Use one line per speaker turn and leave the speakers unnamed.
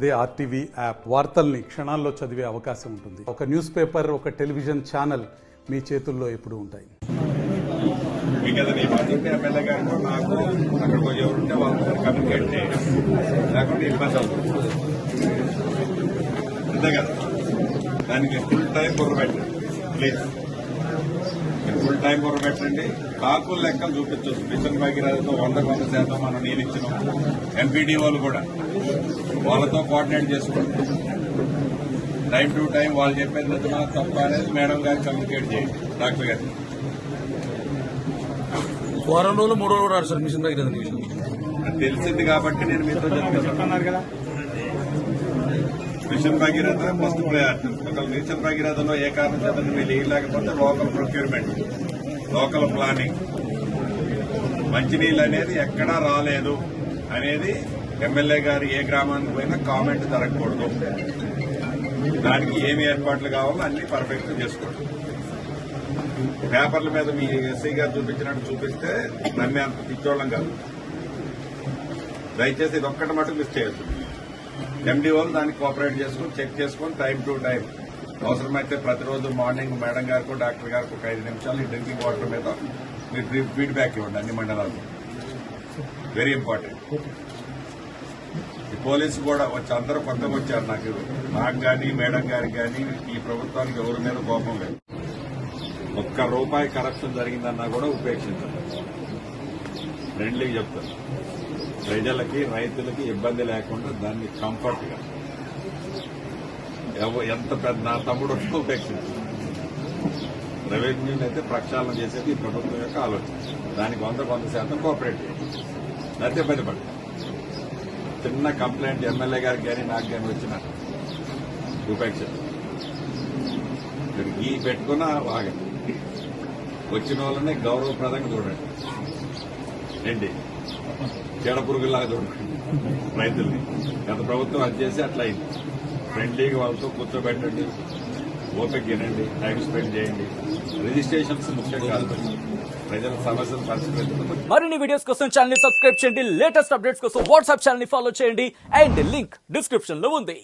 అదే RTV app వార్తల్ని క్షణాల్లో చదివే అవకాశం ఉంటుంది. ఒక న్యూస్ పేపర్, ఒక టెలివిజన్ ఛానల్ మీ చేతుల్లో ఎప్పుడూ ఉంటాయి.
దానికి ఫుల్ టైం బుర్ర పెట్టండి ప్లీజ్. ఫుల్ టైం బుర్ర పెట్టండి. కాకుల లెక్కలు చూపించవచ్చు. మిషన్ భగీరథతో 100% మనం నీళ్ళు ఇచ్చినాం. ఎంపీడీ వాళ్ళు కూడా వాళ్ళతో కోఆర్డినేట్ చేసుకోండి. టైం టు టైం వాళ్ళు చెప్పేది నిజమా తప్ప అనేది మేడం గారికి కమ్యూనికేట్ చేయండి. డాక్టర్ గారికి
వారం రోజులు 3 రోజులు రాడు సార్ మిషన్ భగీరథ
తెలిసింది కాబట్టి నేను మీతో చెప్తున్నాను కదా. Mission Bhagiratha first priority. ఒకవేళ మిషన్ భగీరథలో ఏ కారణం చేత మీరు లేకపోతే లోకల్ ప్రొక్యూర్మెంట్, లోకల్ ప్లానింగ్, మంచినీళ్ళు అనేది ఎక్కడా రాలేదు అనేది ఎమ్మెల్యే గారు ఏ గ్రామానికి పోయినా కామెంట్ జరగకూడదు. దానికి ఏమి ఏర్పాట్లు కావాలో అన్ని పర్ఫెక్ట్ చేసుకోండి. పేపర్ల మీద మీ ఎస్ఐ గారు చూపించినట్టు చూపిస్తే నమ్మే అంత పిచ్చోళ్ళం కాదు. దయచేసి ఇది ఒక్కటి మటుకు మిస్ చేయొచ్చు. ఎండీ వాళ్ళు దానికి కోఆపరేట్ చేసుకుని చెక్ చేసుకుని టైం టు టైం అవసరమైతే ప్రతిరోజు మార్నింగ్ మేడం గారికి డాక్టర్ గారికి ఒక 5 నిమిషాలు ఈ డ్రింకింగ్ వాటర్ మీద మీరు ఫీడ్బ్యాక్ ఇవ్వండి అన్ని మండలాలు. Very important. ఈ పోలీసు కూడా వచ్చి అందరూ కొత్తగా వచ్చారు. నాకు కానీ మేడం గారికి కానీ ఈ ప్రభుత్వానికి ఎవరి మీద కోపం లేదు. ₹1 కరప్షన్ జరిగిందన్నా కూడా ఉపేక్షించారు. ఫ్రెండ్లీగా చెప్తారు. ప్రజలకి రైతులకి ఇబ్బంది లేకుండా దాన్ని కంఫర్ట్ గా ఎంత పెద్ద నా తమ్ముడు ఉపేక్షించారు. రెవెన్యూని అయితే ప్రక్షాళన చేసేది ఈ ప్రభుత్వం యొక్క ఆలోచన. దానికి 100% కోఆపరేట్ చేయాలి. అయితే బయటపడతాం. చిన్న కంప్లైంట్ ఎమ్మెల్యే గారికి కానీ నాకు కానీ వచ్చిన ఉపేక్ష ఈ పెట్టుకున్న ఆగండి. వచ్చిన వాళ్ళని గౌరవప్రదంగా చూడండి. ఏంటి చీడ పురుగులాగా చూడండి రైతుల్ని. గత ప్రభుత్వం అది చేసి అట్లా అయింది. ఫ్రెండ్లీగా వాళ్ళతో కూర్చోబెట్టండి, ఓపిక వినండి, టైం స్పెండ్ చేయండి. రిజిస్ట్రేషన్స్ ముఖ్యం కాదు, ప్రజల సమస్యలు పరిష్కరించడం.
మరిన్ని వీడియోస్ కోసం ఛానల్ ని సబ్స్క్రైబ్ చేయండి. లేటెస్ట్ అప్డేట్స్ కోసం వాట్సాప్ ఛానల్ ని ఫాలో చేయండి. అండ్ లింక్ డిస్క్రిప్షన్ లో ఉంది.